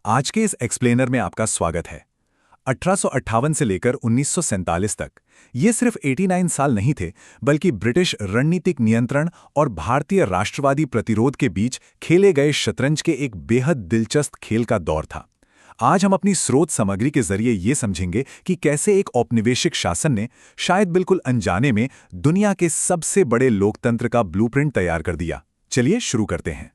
आज के इस एक्सप्लेनर में आपका स्वागत है। 1858 से लेकर 1947 तक ये सिर्फ 89 साल नहीं थे, बल्कि ब्रिटिश रणनीतिक नियंत्रण और भारतीय राष्ट्रवादी प्रतिरोध के बीच खेले गए शतरंज के एक बेहद दिलचस्प खेल का दौर था। आज हम अपनी स्रोत सामग्री के जरिए ये समझेंगे कि कैसे एक औपनिवेशिक शासन ने शायद बिल्कुल अनजाने में दुनिया के सबसे बड़े लोकतंत्र का ब्लूप्रिंट तैयार कर दिया। चलिए शुरू करते हैं।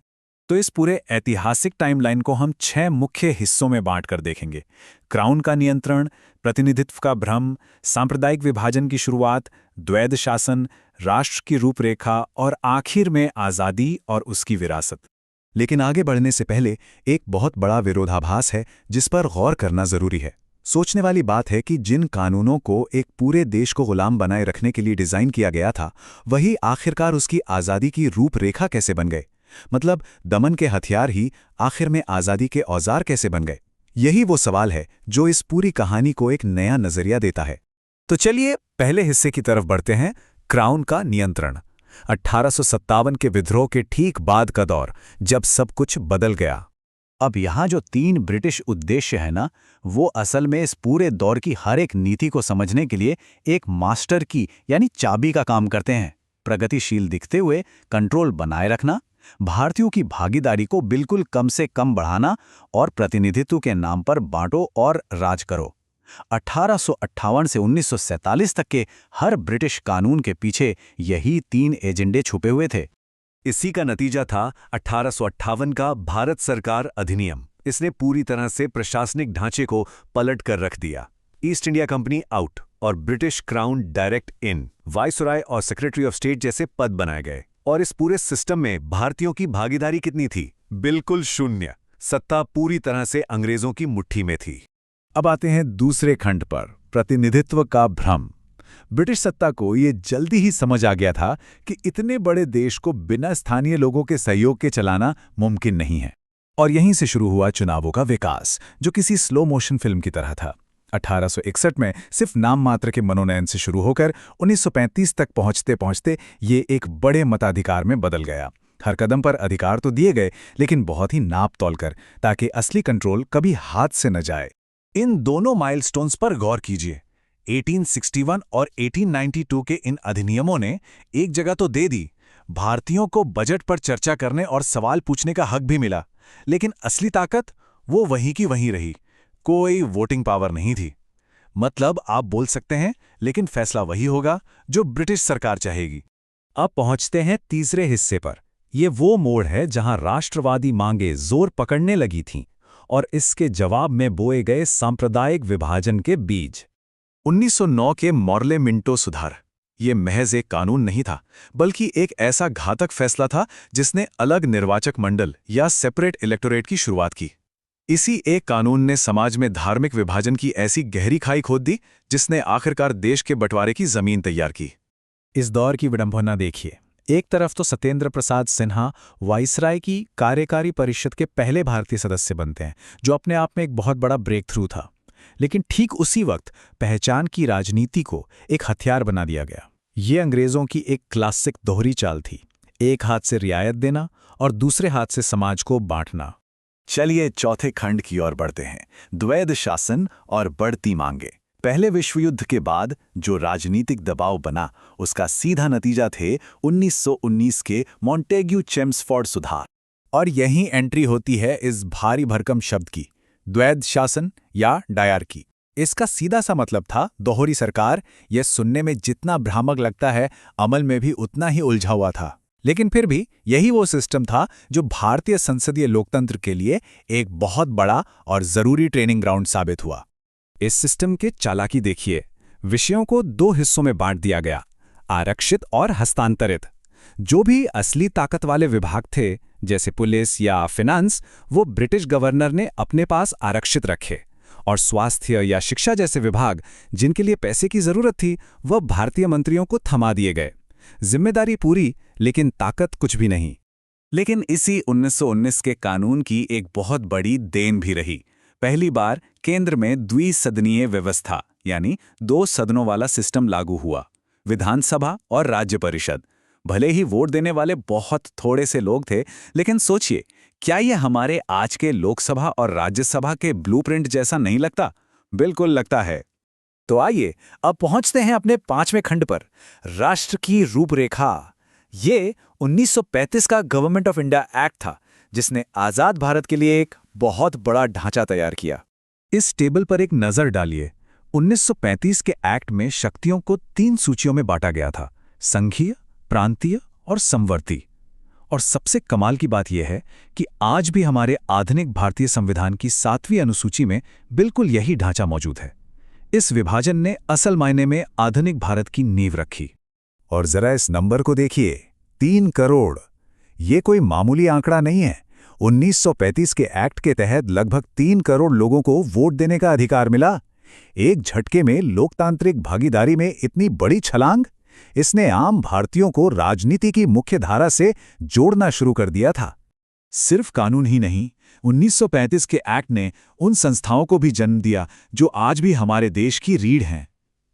तो इस पूरे ऐतिहासिक टाइमलाइन को हम 6 मुख्य हिस्सों में बांटकर देखेंगे। क्राउन का नियंत्रण, प्रतिनिधित्व का भ्रम, सांप्रदायिक विभाजन की शुरुआत, द्वैध शासन, राष्ट्र की रूपरेखा और आखिर में आज़ादी और उसकी विरासत। लेकिन आगे बढ़ने से पहले एक बहुत बड़ा विरोधाभास है जिस पर गौर करना जरूरी है। सोचने वाली बात है कि जिन कानूनों को एक पूरे देश को गुलाम बनाए रखने के लिए डिज़ाइन किया गया था, वही आखिरकार उसकी आज़ादी की रूपरेखा कैसे बन गए। मतलब दमन के हथियार ही आखिर में आज़ादी के औजार कैसे बन गए। यही वो सवाल है जो इस पूरी कहानी को एक नया नजरिया देता है। तो चलिए पहले हिस्से की तरफ बढ़ते हैं। क्राउन का नियंत्रण। 1857 के विद्रोह के ठीक बाद का दौर, जब सब कुछ बदल गया। अब यहाँ जो 3 ब्रिटिश उद्देश्य है ना, वो असल में इस पूरे दौर की हर एक नीति को समझने के लिए एक मास्टर की यानी चाबी का काम करते हैं। प्रगतिशील दिखते हुए कंट्रोल बनाए रखना, भारतीयों की भागीदारी को बिल्कुल कम से कम बढ़ाना और प्रतिनिधित्व के नाम पर बांटो और राज करो। 1858 से 1947 तक के हर ब्रिटिश कानून के पीछे यही 3 एजेंडे छुपे हुए थे। इसी का नतीजा था 1858 का भारत सरकार अधिनियम। इसने पूरी तरह से प्रशासनिक ढांचे को पलट कर रख दिया। ईस्ट इंडिया कंपनी आउट और ब्रिटिश क्राउन डायरेक्ट इन, वाइसरॉय और सेक्रेटरी ऑफ स्टेट जैसे पद बनाए गए। और इस पूरे सिस्टम में भारतीयों की भागीदारी कितनी थी? बिल्कुल शून्य। सत्ता पूरी तरह से अंग्रेजों की मुट्ठी में थी। अब आते हैं दूसरे खंड पर, प्रतिनिधित्व का भ्रम। ब्रिटिश सत्ता को ये जल्दी ही समझ आ गया था कि इतने बड़े देश को बिना स्थानीय लोगों के सहयोग के चलाना मुमकिन नहीं है। और यहीं से शुरू हुआ चुनावों का विकास, जो किसी स्लो मोशन फिल्म की तरह था। 1861 में सिर्फ नाम मात्र के मनोनयन से शुरू होकर 1935 तक पहुंचते पहुंचते ये एक बड़े मताधिकार में बदल गया। हर कदम पर अधिकार तो दिए गए, लेकिन बहुत ही नाप तौल कर, ताकि असली कंट्रोल कभी हाथ से न जाए। इन दोनों माइलस्टोन्स पर गौर कीजिए। 1861 और 1892 के इन अधिनियमों ने एक जगह तो दे दी, भारतीयों को बजट पर चर्चा करने और सवाल पूछने का हक भी मिला, लेकिन असली ताकत वो वहीं की वहीं रही। कोई वोटिंग पावर नहीं थी। मतलब आप बोल सकते हैं, लेकिन फैसला वही होगा जो ब्रिटिश सरकार चाहेगी। अब पहुंचते हैं तीसरे हिस्से पर। ये वो मोड़ है जहां राष्ट्रवादी मांगें जोर पकड़ने लगी थीं और इसके जवाब में बोए गए सांप्रदायिक विभाजन के बीज। 1909 के मॉर्ले मिंटो सुधार, ये महज एक कानून नहीं था, बल्कि एक ऐसा घातक फैसला था जिसने अलग निर्वाचक मंडल या सेपरेट इलेक्टोरेट की शुरुआत की। इसी एक कानून ने समाज में धार्मिक विभाजन की ऐसी गहरी खाई खोद दी जिसने आखिरकार देश के बंटवारे की जमीन तैयार की। इस दौर की विडंबना देखिए। एक तरफ तो सत्येंद्र प्रसाद सिन्हा वाइसराय की कार्यकारी परिषद के पहले भारतीय सदस्य बनते हैं, जो अपने आप में एक बहुत बड़ा ब्रेक थ्रू था। लेकिन ठीक उसी वक्त पहचान की राजनीति को एक हथियार बना दिया गया। ये अंग्रेजों की एक क्लासिक दोहरी चाल थी, एक हाथ से रियायत देना और दूसरे हाथ से समाज को बांटना। चलिए चौथे खंड की ओर बढ़ते हैं, द्वैध शासन और बढ़ती मांगे। पहले विश्व युद्ध के बाद जो राजनीतिक दबाव बना, उसका सीधा नतीजा थे 1919 के मॉन्टेग्यू चेम्सफोर्ड सुधार। और यहीं एंट्री होती है इस भारी भरकम शब्द की, द्वैध शासन या डायरकी। इसका सीधा सा मतलब था दोहरी सरकार। यह सुनने में जितना भ्रामक लगता है, अमल में भी उतना ही उलझा हुआ था। लेकिन फिर भी यही वो सिस्टम था जो भारतीय संसदीय लोकतंत्र के लिए एक बहुत बड़ा और जरूरी ट्रेनिंग ग्राउंड साबित हुआ। इस सिस्टम के चालाकी देखिए। विषयों को 2 हिस्सों में बांट दिया गया, आरक्षित और हस्तांतरित। जो भी असली ताकत वाले विभाग थे, जैसे पुलिस या फिनांस, वो ब्रिटिश गवर्नर ने अपने पास आरक्षित रखे, और स्वास्थ्य या शिक्षा जैसे विभाग जिनके लिए पैसे की जरूरत थी, वह भारतीय मंत्रियों को थमा दिए गए। जिम्मेदारी पूरी, लेकिन ताकत कुछ भी नहीं। लेकिन इसी 1919 के कानून की एक बहुत बड़ी देन भी रही। पहली बार केंद्र में द्विसदनीय व्यवस्था यानी 2 सदनों वाला सिस्टम लागू हुआ, विधानसभा और राज्य परिषद। भले ही वोट देने वाले बहुत थोड़े से लोग थे, लेकिन सोचिए क्या ये हमारे आज के लोकसभा और राज्यसभा के ब्लूप्रिंट जैसा नहीं लगता? बिल्कुल लगता है। तो आइए अब पहुंचते हैं अपने 5वें खंड पर, राष्ट्र की रूपरेखा। ये 1935 का गवर्नमेंट ऑफ इंडिया एक्ट था, जिसने आजाद भारत के लिए एक बहुत बड़ा ढांचा तैयार किया। इस टेबल पर एक नजर डालिए। 1935 के एक्ट में शक्तियों को 3 सूचियों में बांटा गया था: संघीय, प्रांतीय और समवर्ती। और सबसे कमाल की बात यह है कि आज भी हमारे आधुनिक भारतीय संविधान की 7वीं अनुसूची में बिल्कुल यही ढांचा मौजूद है। इस विभाजन ने असल मायने में आधुनिक भारत की नींव रखी। और जरा इस नंबर को देखिए, 3 करोड़। ये कोई मामूली आंकड़ा नहीं है। 1935 के एक्ट के तहत लगभग 3 करोड़ लोगों को वोट देने का अधिकार मिला। एक झटके में लोकतांत्रिक भागीदारी में इतनी बड़ी छलांग, इसने आम भारतीयों को राजनीति की मुख्य धारा से जोड़ना शुरू कर दिया था। सिर्फ कानून ही नहीं, 1935 के एक्ट ने उन संस्थाओं को भी जन्म दिया जो आज भी हमारे देश की रीढ़ हैं।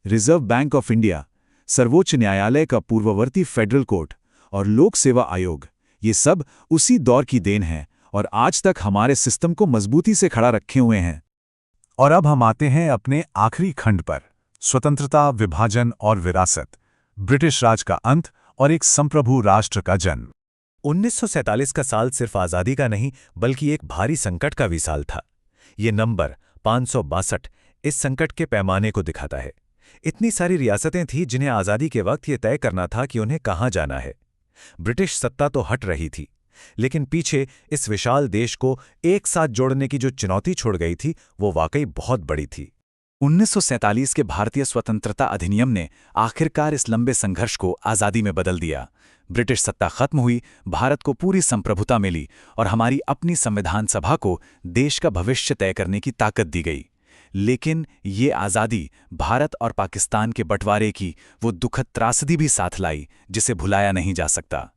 रिजर्व बैंक ऑफ इंडिया, सर्वोच्च न्यायालय का पूर्ववर्ती फेडरल कोर्ट और लोक सेवा आयोग, ये सब उसी दौर की देन हैं और आज तक हमारे सिस्टम को मजबूती से खड़ा रखे हुए हैं। और अब हम आते हैं अपने आखिरी खंड पर, स्वतंत्रता, विभाजन और विरासत, ब्रिटिश राज का अंत और एक संप्रभु राष्ट्र का जन्म। 1947 का साल सिर्फ आज़ादी का नहीं बल्कि एक भारी संकट का भी साल था। ये नंबर 562 इस संकट के पैमाने को दिखाता है। इतनी सारी रियासतें थीं जिन्हें आज़ादी के वक्त ये तय करना था कि उन्हें कहाँ जाना है। ब्रिटिश सत्ता तो हट रही थी, लेकिन पीछे इस विशाल देश को एक साथ जोड़ने की जो चुनौती छोड़ गई थी वो वाकई बहुत बड़ी थी। 1947 के भारतीय स्वतंत्रता अधिनियम ने आखिरकार इस लंबे संघर्ष को आज़ादी में बदल दिया। ब्रिटिश सत्ता खत्म हुई, भारत को पूरी संप्रभुता मिली और हमारी अपनी संविधान सभा को देश का भविष्य तय करने की ताकत दी गई। लेकिन ये आज़ादी भारत और पाकिस्तान के बंटवारे की वो दुखद त्रासदी भी साथ लाई जिसे भुलाया नहीं जा सकता।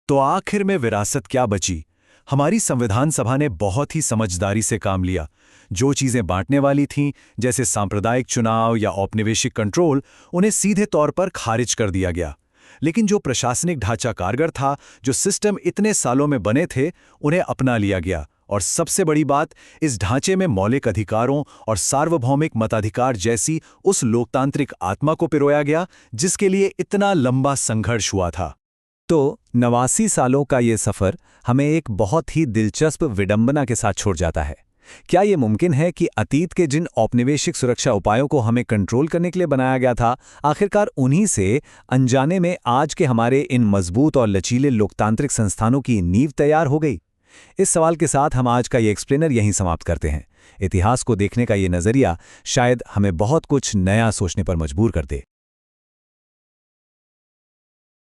तो आखिर में विरासत क्या बची? हमारी संविधान सभा ने बहुत ही समझदारी से काम लिया। जो चीज़ें बांटने वाली थीं, जैसे सांप्रदायिक चुनाव या औपनिवेशिक कंट्रोल, उन्हें सीधे तौर पर खारिज कर दिया गया। लेकिन जो प्रशासनिक ढांचा कारगर था, जो सिस्टम इतने सालों में बने थे, उन्हें अपना लिया गया। और सबसे बड़ी बात, इस ढांचे में मौलिक अधिकारों और सार्वभौमिक मताधिकार जैसी उस लोकतांत्रिक आत्मा को पिरोया गया जिसके लिए इतना लंबा संघर्ष हुआ था। तो 89 सालों का ये सफ़र हमें एक बहुत ही दिलचस्प विडंबना के साथ छोड़ जाता है। क्या ये मुमकिन है कि अतीत के जिन औपनिवेशिक सुरक्षा उपायों को हमें कंट्रोल करने के लिए बनाया गया था, आखिरकार उन्हीं से अनजाने में आज के हमारे इन मजबूत और लचीले लोकतांत्रिक संस्थानों की नींव तैयार हो गई? इस सवाल के साथ हम आज का ये एक्सप्लेनर यहीं समाप्त करते हैं। इतिहास को देखने का ये नज़रिया शायद हमें बहुत कुछ नया सोचने पर मजबूर कर दे।